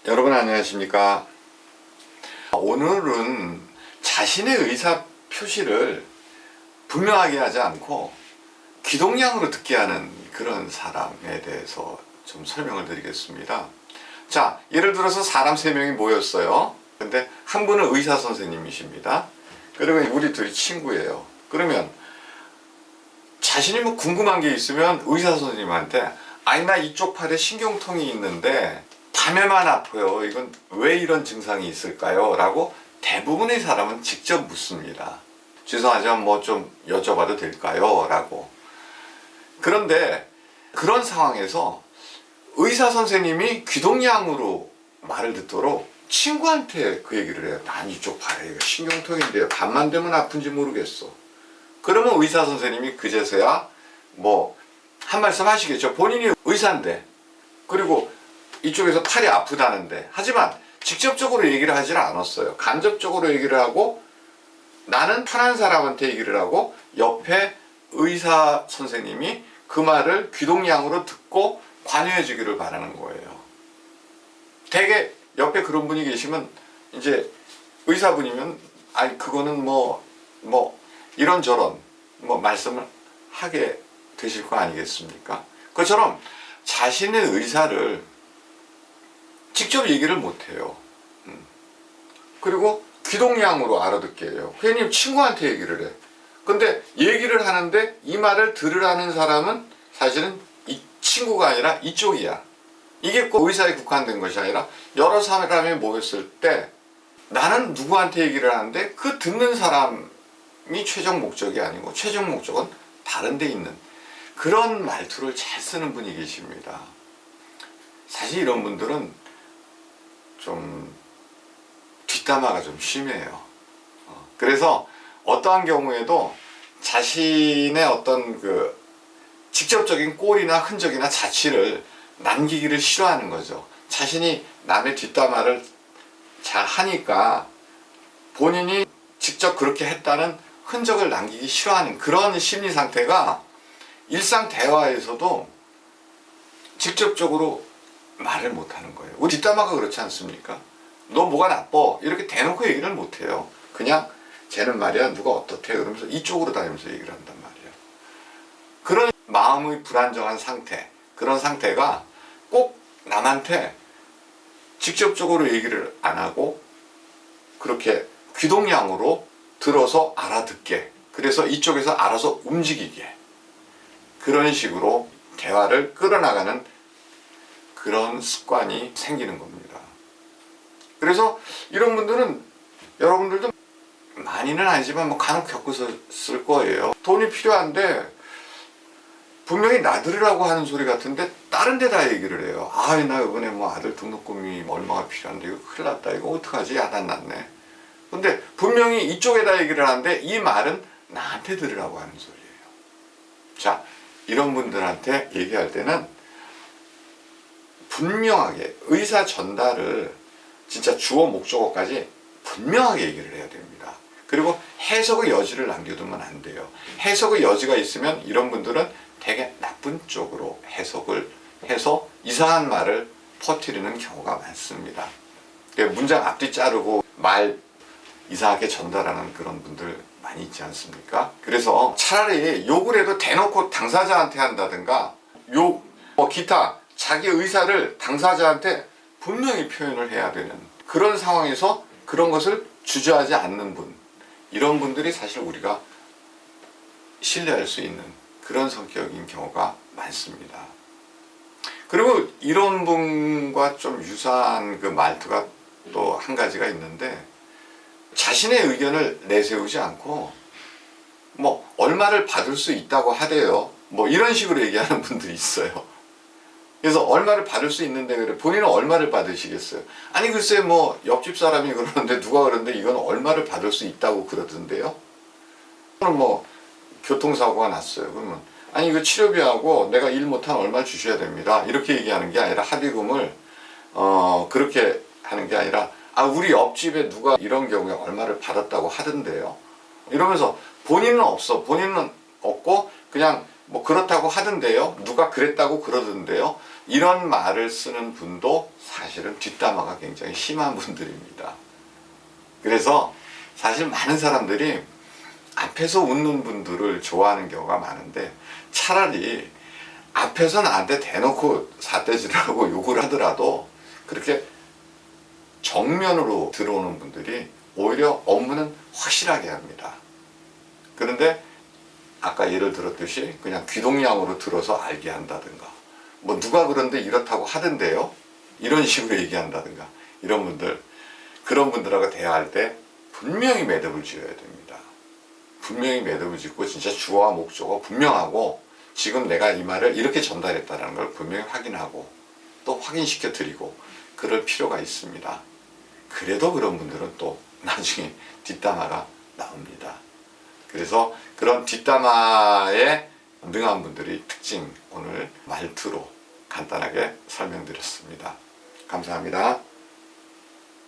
여러분 안녕하십니까? 오늘은 자신의 의사 표시를 분명하게 하지 않고 귀동냥으로 듣게 하는 그런 사람에 대해서 좀 설명을 드리겠습니다. 자, 예를 들어서 사람 3명이 모였어요. 근데 한 분은 의사 선생님이십니다. 그러면 우리 둘이 친구예요. 그러면 자신이 뭐 궁금한 게 있으면 의사 선생님한테 아니 나 이쪽 팔에 신경통이 있는데 밤에만 아파요. 이건 왜 이런 증상이 있을까요? 라고 대부분의 사람은 직접 묻습니다. 죄송하지만 뭐 좀 여쭤봐도 될까요? 라고. 그런데 그런 상황에서 의사 선생님이 귀동냥으로 말을 듣도록 친구한테 그 얘기를 해요. 난 이쪽 팔에 신경통인데 밤만 되면 아픈지 모르겠어. 그러면 의사 선생님이 그제서야 뭐 한 말씀 하시겠죠. 본인이 의사인데, 그리고 이쪽에서 팔이 아프다는데, 하지만 직접적으로 얘기를 하질 않았어요. 간접적으로 얘기를 하고 나는 편한 사람한테 얘기를 하고 옆에 의사 선생님이 그 말을 귀동냥으로 듣고 관여해 주기를 바라는 거예요. 되게 옆에 그런 분이 계시면 이제 의사분이면 아니 그거는 뭐 이런저런 뭐 말씀을 하게 되실 거 아니겠습니까? 그처럼 자신의 의사를 직접 얘기를 못해요. 그리고 귀동냥으로 알아듣게 해요. 괜히 친구한테 얘기를 해. 근데 얘기를 하는데 이 말을 들으라는 사람은 사실은 이 친구가 아니라 이쪽이야. 이게 꼭 의사에 국한된 것이 아니라 여러 사람이 모였을 때 나는 누구한테 얘기를 하는데 그 듣는 사람이 최종 목적이 아니고 최종 목적은 다른 데 있는 그런 말투를 잘 쓰는 분이 계십니다. 사실 이런 분들은 좀 뒷담화가 좀 심해요. 그래서 어떠한 경우에도 자신의 어떤 그 직접적인 꼴이나 흔적이나 자취를 남기기를 싫어하는 거죠. 자신이 남의 뒷담화를 잘 하니까 본인이 직접 그렇게 했다는 흔적을 남기기 싫어하는 그런 심리 상태가 일상 대화에서도 직접적으로 말을 못하는 거예요. 우리 뒷담화가 그렇지 않습니까? 너 뭐가 나빠? 이렇게 대놓고 얘기를 못해요. 그냥 쟤는 말이야 누가 어떻대? 그러면서 이쪽으로 다니면서 얘기를 한단 말이에요. 그런 마음의 불안정한 상태, 그런 상태가 꼭 남한테 직접적으로 얘기를 안 하고 그렇게 귀동냥으로 들어서 알아듣게, 그래서 이쪽에서 알아서 움직이게, 그런 식으로 대화를 끌어나가는 그런 습관이 생기는 겁니다. 그래서 이런 분들은 여러분들도 많이는 아니지만 뭐 간혹 겪었을 거예요. 돈이 필요한데 분명히 나들으라고 하는 소리 같은데 다른 데다 얘기를 해요. 아, 나 이번에 뭐 아들 등록금이 얼마가 필요한데 이거 큰일 났다. 이거 어떡하지? 야단 났네. 근데 분명히 이쪽에다 얘기를 하는데 이 말은 나한테 들으라고 하는 소리예요. 자, 이런 분들한테 얘기할 때는 분명하게 의사 전달을 진짜 주어 목적어까지 분명하게 얘기를 해야 됩니다. 그리고 해석의 여지를 남겨두면 안 돼요. 해석의 여지가 있으면 이런 분들은 되게 나쁜 쪽으로 해석을 해서 이상한 말을 퍼뜨리는 경우가 많습니다. 문장 앞뒤 자르고 말 이상하게 전달하는 그런 분들 많이 있지 않습니까? 그래서 차라리 욕을 해도 대놓고 당사자한테 한다든가 기타 자기 의사를 당사자한테 분명히 표현을 해야 되는 그런 상황에서 그런 것을 주저하지 않는 분, 이런 분들이 사실 우리가 신뢰할 수 있는 그런 성격인 경우가 많습니다. 그리고 이런 분과 좀 유사한 그 말투가 또 한 가지가 있는데, 자신의 의견을 내세우지 않고 뭐 얼마를 받을 수 있다고 하대요. 뭐 이런 식으로 얘기하는 분들이 있어요. 그래서 얼마를 받을 수 있는데 그래 본인은 얼마를 받으시겠어요? 아니 글쎄 뭐 옆집 사람이 그러는데 누가 그러는데 이건 얼마를 받을 수 있다고 그러던데요. 뭐 교통사고가 났어요. 그러면 아니 이거 치료비하고 내가 일 못한 얼마 주셔야 됩니다. 이렇게 얘기하는 게 아니라 합의금을 그렇게 하는 게 아니라 우리 옆집에 누가 이런 경우에 얼마를 받았다고 하던데요. 이러면서 본인은 없고 그냥 뭐 그렇다고 하던데요. 누가 그랬다고 그러던데요. 이런 말을 쓰는 분도 사실은 뒷담화가 굉장히 심한 분들입니다. 그래서 사실 많은 사람들이 앞에서 웃는 분들을 좋아하는 경우가 많은데 차라리 앞에서 나한테 대놓고 삿대질하고 욕을 하더라도 그렇게 정면으로 들어오는 분들이 오히려 업무는 확실하게 합니다. 그런데 아까 예를 들었듯이 그냥 귀동냥으로 들어서 알게 한다든가 뭐 누가 그런데 이렇다고 하던데요 이런 식으로 얘기한다든가 이런 분들, 그런 분들하고 대화할 때 분명히 매듭을 지어야 됩니다. 분명히 매듭을 짓고 진짜 주어와 목적어 분명하고 지금 내가 이 말을 이렇게 전달했다는 걸 분명히 확인하고 또 확인시켜 드리고 그럴 필요가 있습니다. 그래도 그런 분들은 또 나중에 뒷담화가 나옵니다. 그래서 그런 뒷담화에 능한 분들의 특징 오늘 말투로 간단하게 설명드렸습니다. 감사합니다.